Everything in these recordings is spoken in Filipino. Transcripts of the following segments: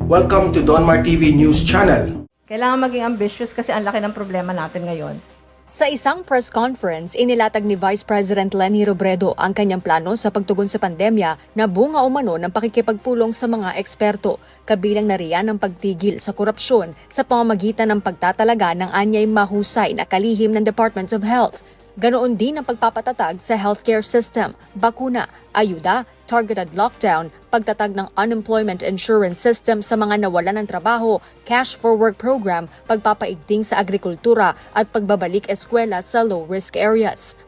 Welcome to Donmar TV News Channel. Kailangan maging ambitious kasi ang laki ng problema natin ngayon. Sa isang press conference, inilatag ni Vice President Leni Robredo ang kanyang plano sa pagtugon sa pandemya na bunga umano ng pakikipagpulong sa mga eksperto, kabilang na riyan ang pagtigil sa korupsyon sa pamamagitan ng pagtatalaga ng anyay mahusay na kalihim ng Department of Health. Ganoon din ang pagpapatatag sa healthcare system, bakuna, ayuda, targeted lockdown, pagtatag ng unemployment insurance system sa mga nawalan ng trabaho, cash for work program, pagpapaigting sa agrikultura at pagbabalik eskwela sa low-risk areas.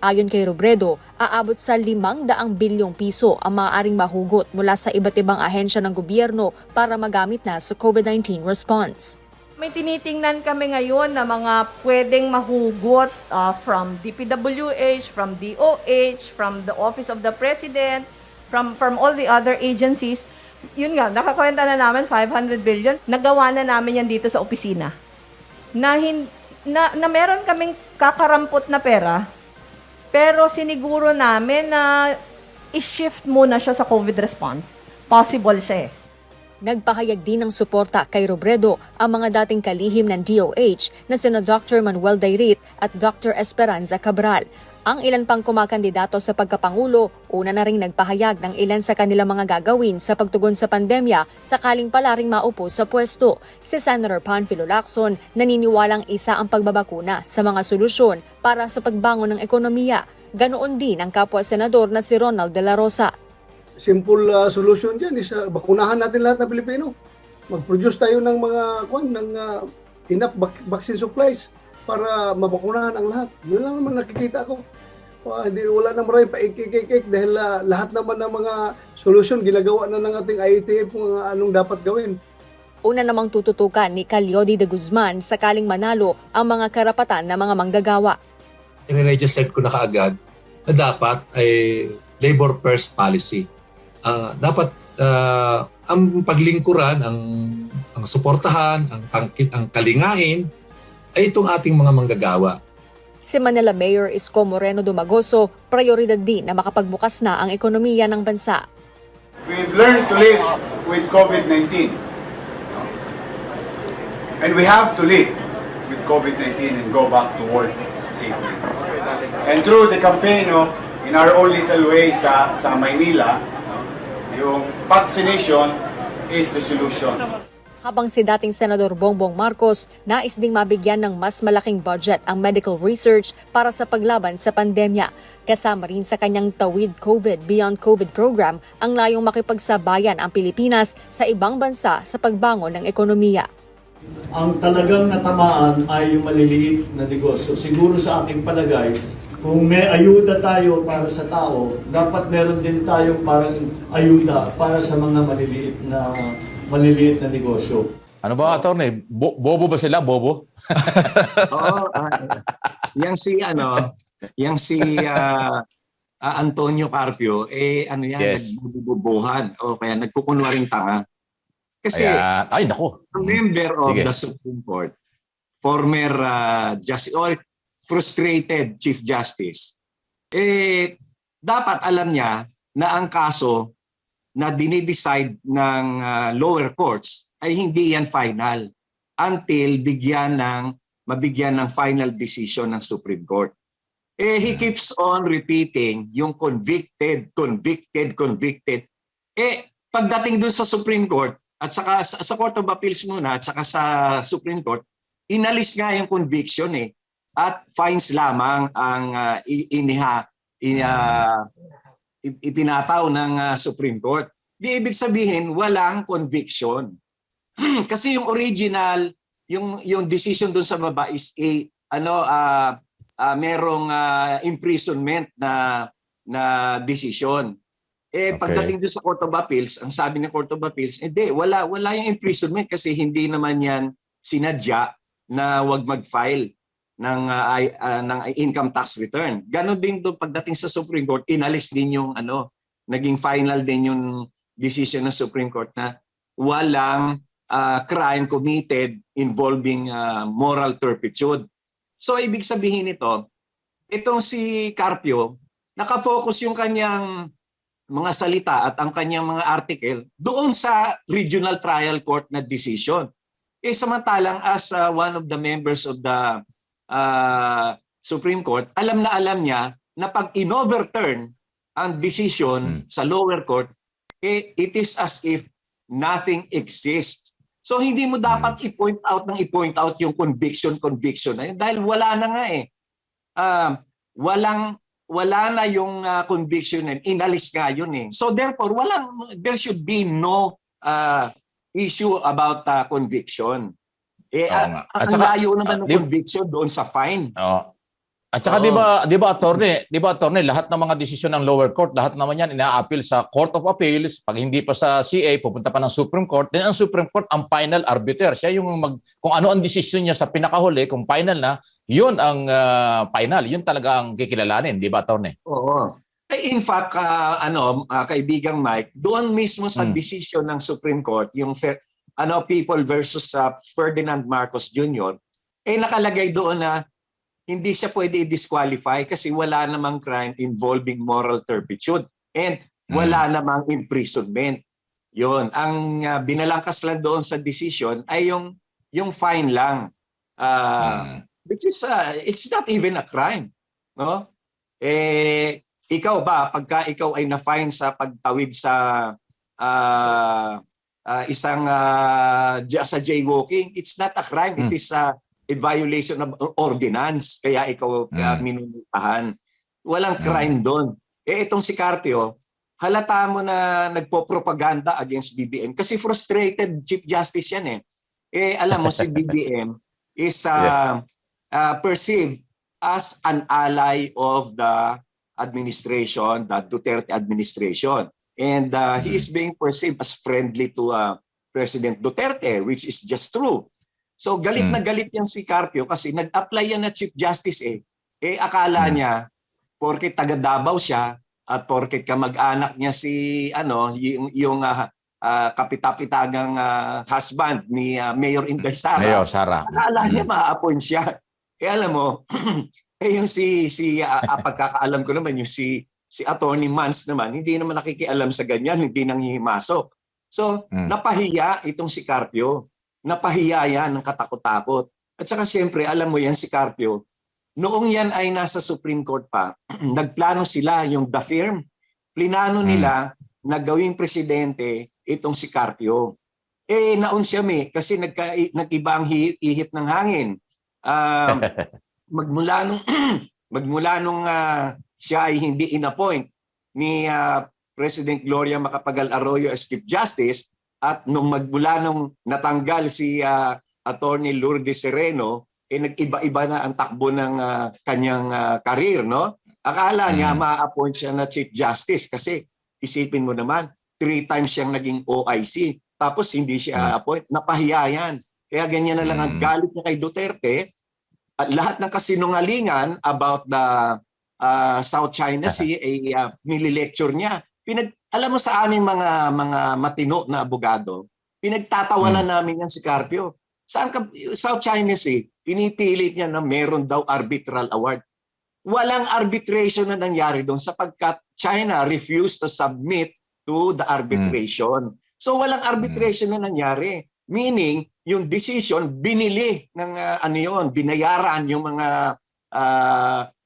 Ayon kay Robredo, aabot sa 500 bilyong piso ang maaaring mahugot mula sa iba't ibang ahensya ng gobyerno para magamit na sa COVID-19 response. May tinitingnan kami ngayon na mga pwedeng mahugot from DPWH, from DOH, from the Office of the President, from all the other agencies. Yun nga, nakakwenta na namin 500 billion. Nagawa na namin yan dito sa opisina. Na meron kaming kakarampot na pera, pero siniguro namin na i-shift muna siya sa COVID response. Possible siya eh. Nagpahayag din ng suporta kay Robredo ang mga dating kalihim ng DOH na sina Dr. Manuel Dairit at Dr. Esperanza Cabral. Ang ilan pang kumakandidato sa pagkapangulo, una na ring nagpahayag ng ilan sa kanilang mga gagawin sa pagtugon sa pandemya sakaling pala ring maupo sa pwesto. Si Senator Panfilo Lacson naniniwalang isa ang pagbabakuna sa mga solusyon para sa pagbangon ng ekonomiya. Ganoon din ang kapwa-senador na si Ronald De La Rosa. Simple solution dyan is bakunahan natin lahat ng Pilipino. Mag-produce tayo ng mga enough vaccine supplies para mabakunahan ang lahat. Yun lang naman nakikita ko. Wala na maraming paik-ik dahil lahat naman ng mga solution ginagawa na ng ating IATF kung anong dapat gawin. Una namang tututukan ni Calyodi de Guzman sakaling manalo ang mga karapatan ng mga manggagawa. I-register ko na kaagad na dapat ay labor first policy. Dapat ang paglingkuran, ang suportahan, ang kalingain ay itong ating mga manggagawa. Si Manila Mayor Isko Moreno Dumagoso, prioridad din na makapagbukas na ang ekonomiya ng bansa. We've learned to live with COVID-19. And we have to live with COVID-19 and go back to work safely. And through the campaign, in our own little way sa Maynila, yung vaccination is the solution. Habang si dating Senador Bongbong Marcos, nais ding mabigyan ng mas malaking budget ang medical research para sa paglaban sa pandemya. Kasama rin sa kanyang Tawid COVID Beyond COVID program ang layong makipagsabayan ang Pilipinas sa ibang bansa sa pagbangon ng ekonomiya. Ang talagang natamaan ay yung maliliit na negosyo. Siguro sa aking palagay, kung may ayuda tayo para sa tao, dapat meron din tayong parang ayuda para sa mga maliliit na negosyo. Ano ba, attorney? Bobo ba sila? Bobo? Oo. Yang si Antonio Carpio, Yes. nagbububuhan o kaya nagkukunwaring tanga. Kasi Ayan. Ay, naku. a member of Sige. the Supreme Court, former justice or frustrated Chief Justice, dapat alam niya na ang kaso na dinidecide ng lower courts ay hindi yan final until mabigyan ng final decision ng Supreme Court. He keeps on repeating yung convicted. Pagdating dun sa Supreme Court at saka sa Court of Appeals muna at saka sa Supreme Court, inalis nga yung conviction at fines lamang ang ipinataw ng Supreme Court. Di ibig sabihin walang conviction. Kasi yung original, yung decision doon sa baba is merong imprisonment na decision. Pagdating doon sa Court of Appeals, ang sabi ng Court of Appeals, wala yung imprisonment kasi hindi naman yan sinadya na wag mag-file ng income tax return. Ganon din doon pagdating sa Supreme Court, inalis din yung naging final din yung decision ng Supreme Court na walang crime committed involving moral turpitude. So ibig sabihin itong si Carpio, nakafocus yung kanyang mga salita at ang kanyang mga article doon sa regional trial court na decision. Samantalang as one of the members of the Supreme Court, alam na alam niya na pag in-overturn ang decision sa lower court, it is as if nothing exists. So hindi mo dapat i-point out yung conviction na yun dahil wala na nga eh. Wala na yung conviction na yun. Inalis nga yun eh. So therefore, there should be no issue about conviction. Ang layo naman ng conviction doon sa fine. At saka di ba attorney, lahat ng mga desisyon ng lower court, lahat naman yan ina-appeal sa Court of Appeals. Pag hindi pa sa CA, pupunta pa ng Supreme Court. Then ang Supreme Court ang final arbiter. Siya yung kung ano ang desisyon niya sa pinakahuli, kung final na, yun ang final. Yun talaga ang kikilalanin, di ba attorney? Oo. In fact, kaibigang Mike, doon mismo sa desisyon ng Supreme Court, yung People versus Ferdinand Marcos Jr., nakalagay doon na hindi siya pwede i-disqualify kasi wala namang crime involving moral turpitude and wala namang imprisonment. Yun. Ang binalangkas lang doon sa decision ay yung fine lang. Which is, it's not even a crime. No? Ikaw ba, pagka ikaw ay na-fine sa pagtawid sa sa jaywalking, it's not a crime. It is a violation of ordinance. Kaya ikaw minumultahan. Walang crime doon. Itong si Carpio, halata mo na nagpo-propaganda against BBM kasi frustrated Chief Justice yan eh. Alam mo si BBM is perceived as an ally of the administration, the Duterte administration. And he is being perceived as friendly to President Duterte, which is just true. So galit na galit yan si Carpio kasi nag-apply yan na Chief Justice akala niya porket taga Davao siya at porket kamag-anak niya si yung kapitapitagang husband ni Mayor Inday Sara. Mayor Sara. Akala niya ma-appoint siya. Alam mo, yung pagkakaalam ko naman yung si Attorney Mans naman, hindi naman nakikialam sa ganyan, hindi nanghihimasok. So, napahiya itong si Carpio. Napahiya yan ng katakot-takot. At saka siyempre, alam mo yan si Carpio, noong yan ay nasa Supreme Court pa, nagplano sila, yung the firm, plinano nila na gawing presidente itong si Carpio. Naon siya kasi nag-iba ang ihip ng hangin. Magmula nung siya ay hindi inappoint ni President Gloria Macapagal Arroyo as Chief Justice at magmula nung natanggal si Attorney Lourdes Sereno, nag-iba-iba na ang takbo ng kanyang karir, no? Akala niya ma-appoint siya na Chief Justice kasi isipin mo naman, 3 times siyang naging OIC tapos hindi siya appoint. Napahiya yan. Kaya ganyan na lang ang galit niya kay Duterte at lahat ng kasinungalingan about the South China Sea nililecture niya. Alam mo sa aming mga matino na abogado, pinagtatawanan namin yan si Carpio. South China Sea, pinipilit niya na meron daw arbitral award. Walang arbitration na nangyari doon sapagkat China refused to submit to the arbitration. So walang arbitration na nangyari. Meaning, yung decision, binili ng binayaran yung mga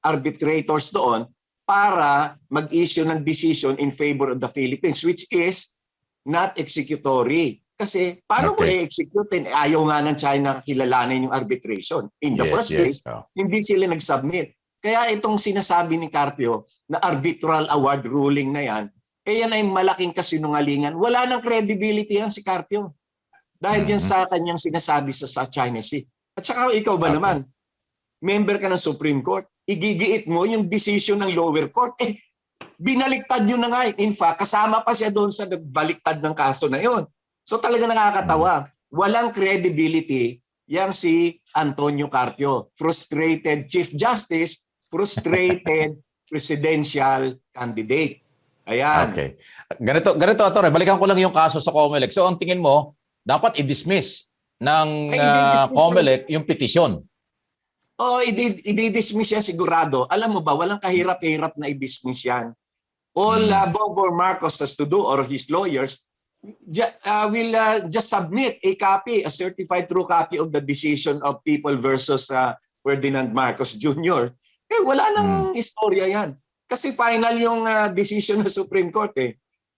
arbitrators doon para mag-issue ng decision in favor of the Philippines, which is not executory. Kasi paano mo i-execute? Ayaw nga ng China kilalanin yung arbitration. In the first place, hindi sila nag-submit. Kaya itong sinasabi ni Carpio na arbitral award ruling na yan, yan ay malaking kasinungalingan. Wala nang credibility yan si Carpio. Dahil dyan sa kanyang sinasabi sa China Sea. At saka ikaw ba naman, member ka ng Supreme Court, igigiit mo yung decision ng lower court, binaliktad nyo na nga. In fact, kasama pa siya doon sa nagbaliktad ng kaso na yon. So talaga nakakatawa. Walang credibility yang si Antonio Carpio. Frustrated Chief Justice, frustrated presidential candidate. Ayan. Okay. Ganito Atty. Balikan ko lang yung kaso sa COMELEC. So ang tingin mo, dapat i-dismiss ng COMELEC yung petisyon. I-dismiss yan sigurado. Alam mo ba, walang kahirap-hirap na i-dismiss yan. all Bongbong Marcos has to do, or his lawyers, will just submit a copy, a certified true copy of the decision of People versus Ferdinand Marcos Jr. Wala nang istorya yan. Kasi final yung decision ng Supreme Court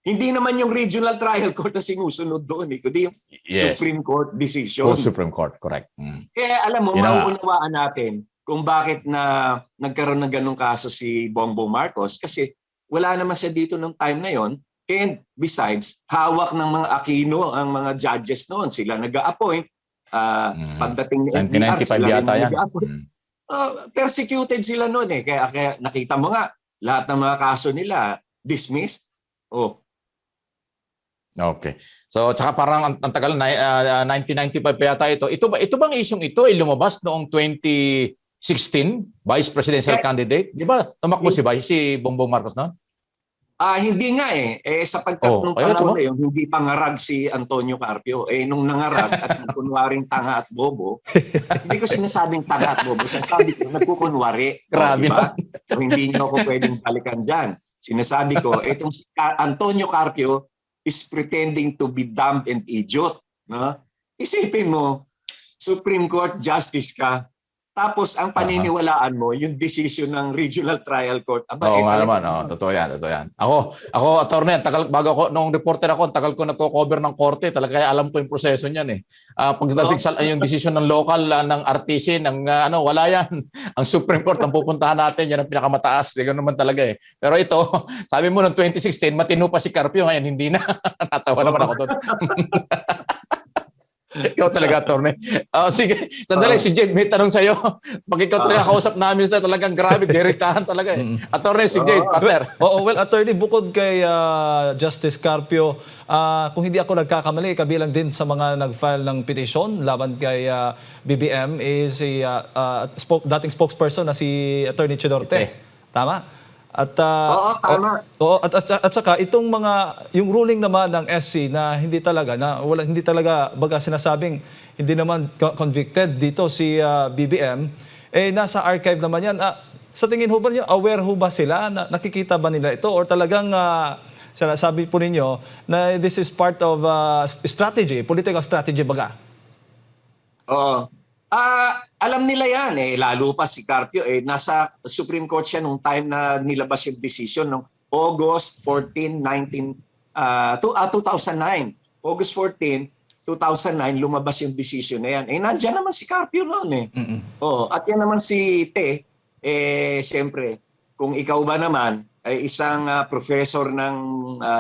Hindi naman yung regional trial court na sinusunod doon kundi yung Supreme Court decision. Supreme Court, correct. Kaya alam mo, mauunawaan natin kung bakit na nagkaroon ng ganong kaso si Bongbong Marcos kasi wala naman siya dito ng time na yon. And besides, hawak ng mga Aquino ang mga judges noon. Sila nag-a-appoint. Pagdating ni FDR, 1995 sila yata yan. Persecuted sila noon Kaya nakita mo nga, lahat ng mga kaso nila dismissed. Okay. So, tsaka parang ang tagal na 1995 pa yata ito. Ito bang isyong ito ay lumabas noong 2016, Vice Presidential Candidate? Di ba tumakbo si Bongbong Marcos noon? Hindi nga sapagkat nung panahon na yun, hindi pangarag si Antonio Carpio. Nung nangarag at kunwaring tanga at bobo, hindi ko sinasabing tanga at bobo, sinasabi ko nagkukunwari. Grabe diba? So, hindi nyo ako pwedeng balikan dyan. Sinasabi ko, itong si Antonio Carpio is pretending to be dumb and idiot. No? Isipin mo, Supreme Court Justice ka, tapos ang paniniwalaan mo, yung decision ng Regional Trial Court. Oo nga naman. Totoo yan. Ako, attorney, bago ako, nung reporter ako, tagal ko nagko-cover ng korte, talaga kaya alam ko yung proseso niyan Pagdating sa yung decision ng local, ng RTC, wala yan. Ang Supreme Court, ang pupuntahan natin, yan ang pinakamataas. Ganun naman talaga Pero ito, sabi mo noong 2016, matino pa si Carpio, ngayon hindi na. Natawa naman ako doon. Ikaw talaga, attorney. Sige, sandali, si Jade, may tanong sa'yo. Pag ikaw talaga kausap namin, talagang grabe, direktahan talaga Attorney, si Jade, partner. Well, attorney, bukod kay Justice Carpio, kung hindi ako nagkakamali, kabilang din sa mga nag-file ng petition laban kay BBM is si dating spokesperson na si Attorney Chidorte. Tama? At tama. At saka itong yung ruling naman ng SC na hindi talaga baga sinasabing hindi naman convicted dito si BBM nasa archive naman yan. Sa tingin ho ba niyo, aware ho ba sila, nakikita ba nila ito, or talagang sinasabi po ninyo na this is part of strategy, political strategy baga? Alam nila yan lalo pa si Carpio nasa Supreme Court siya nung time na nilabas yung decision nung August 14, 2009. August 14, 2009 lumabas yung decision na yan. Nandiyan naman si Carpio noon at yan naman si Te siyempre kung ikaw ba naman ay isang professor ng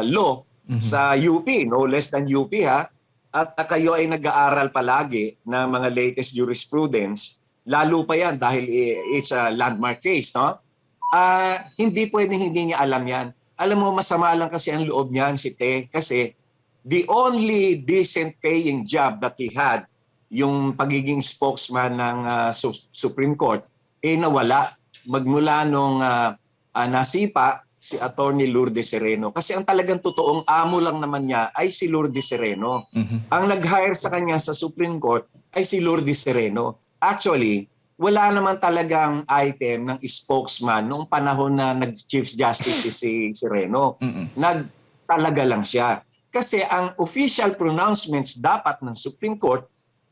law sa UP, no less than UP at kayo ay nag-aaral palagi ng mga latest jurisprudence, lalo pa yan dahil it's a landmark case, no? Hindi pwedeng hindi niya alam yan. Alam mo, masama lang kasi ang loob niyan si Te kasi the only decent paying job that he had, yung pagiging spokesman ng Supreme Court, nawala magmula nung nasipa si Attorney Lourdes Sereno. Kasi ang talagang totoong amo lang naman niya ay si Lourdes Sereno. Ang nag-hire sa kanya sa Supreme Court ay si Lourdes Sereno. Actually, wala naman talagang item ng spokesman noong panahon na nag-Chief Justice si Sereno. Nagtalaga lang siya. Kasi ang official pronouncements dapat ng Supreme Court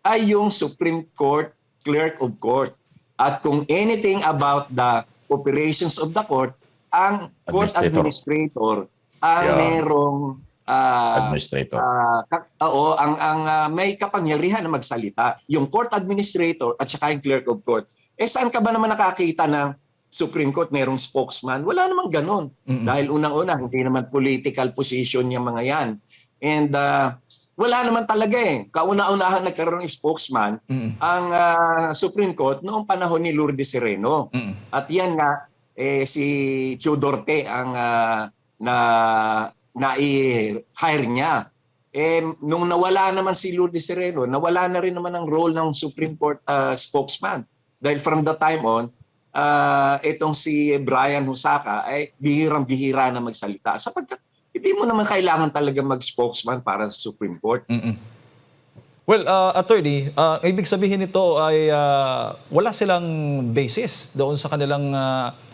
ay yung Supreme Court Clerk of Court. At kung anything about the operations of the court, ang court administrator ang merong administrator. May kapangyarihan na magsalita. Yung court administrator at saka yung clerk of court. Saan ka ba naman nakakita ng Supreme Court merong spokesman? Wala namang ganon. Dahil unang-una, hindi naman political position yung mga yan. And wala naman talaga Kauna-unahan nagkaroon ng spokesman ang Supreme Court noong panahon ni Lourdes Sereno. At yan nga, si Chidorte ang na-hire niya. Nung nawala naman si Lourdes Sereno, nawala na rin naman ang role ng Supreme Court spokesman. Dahil from the time on, itong si Brian Husaka ay bihirang-bihira na magsalita. Sapagkat hindi mo naman kailangan talaga mag-spokesman para sa Supreme Court. Well, attorney, ibig sabihin nito ay wala silang basis doon sa kanilang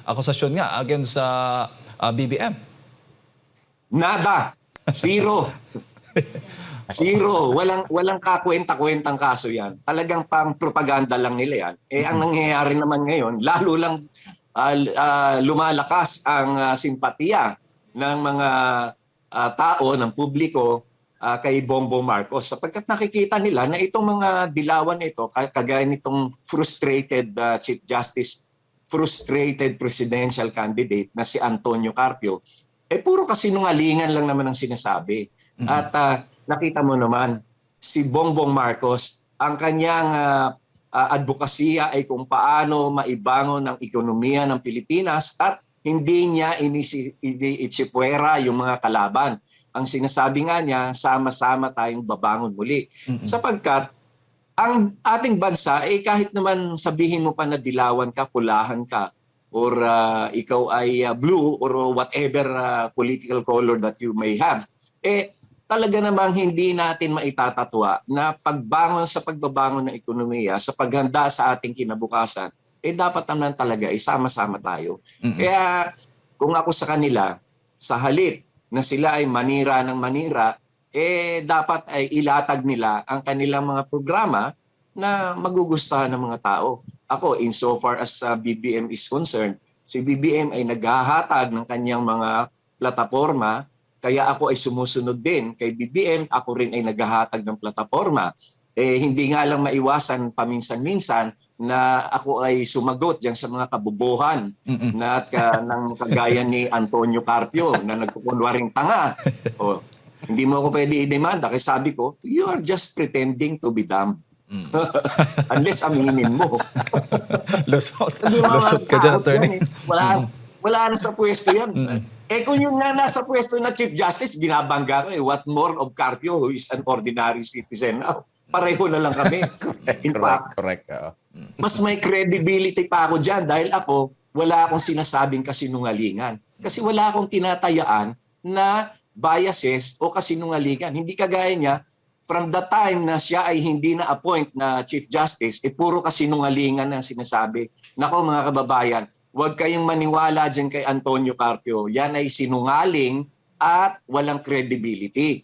akusasyon nga against BBM. Nada. Zero. Zero. Walang kakwenta-kwentang kaso yan. Talagang pang propaganda lang nila yan. Ang nangyayari naman ngayon, lalo lang lumalakas ang simpatiya ng mga tao, ng publiko kay Bongbong Marcos sapagkat nakikita nila na itong mga dilawan ito, kagaya nitong frustrated Chief Justice, frustrated presidential candidate na si Antonio Carpio, puro kasinungalingan lang naman ang sinasabi. At nakita mo naman, si Bongbong Marcos, ang kanyang advokasya ay kung paano maibangon ang ekonomiya ng Pilipinas at hindi niya itsipwera yung mga kalaban. Ang sinasabi nga niya, sama-sama tayong babangon muli. Sapagkat ang ating bansa, kahit naman sabihin mo pa na dilawan ka, pulahan ka, or ikaw ay blue or whatever political color that you may have, talaga namang hindi natin maitatatwa na pagbabangon ng ekonomiya, sa paghanda sa ating kinabukasan, dapat naman talaga sama-sama tayo. Kaya kung ako sa kanila, sa halip na sila ay manira ng manira, dapat ay ilatag nila ang kanilang mga programa na magugustuhan ng mga tao. Ako, insofar as BBM is concerned, si BBM ay naghahatag ng kanyang mga plataforma, kaya ako ay sumusunod din kay BBM, ako rin ay naghahatag ng plataforma. Hindi nga lang maiwasan paminsan-minsan na ako ay sumagot diyan sa mga kabubuhan na ng kagaya ni Antonio Carpio na nagkukunwaring tanga. Hindi mo ako pwede i-demanda kasi sabi ko, you are just pretending to be dumb. Unless aminin mo. Lusot ka dyan, attorney. Wala na sa pwesto yan. Kung yung nasa pwesto na Chief Justice, binabangga ko what more of Carpio who is an ordinary citizen now. Pareho na lang kami. In fact, Correct. mas may credibility pa ako dyan dahil ako, wala akong sinasabing kasinungalingan. Kasi wala akong tinatayaan na biases o kasinungalingan. Hindi kagaya niya, from the time na siya ay hindi na-appoint na Chief Justice, puro kasinungalingan na sinasabi. Nako mga kababayan, huwag kayong maniwala dyan kay Antonio Carpio. Yan ay sinungaling at walang credibility.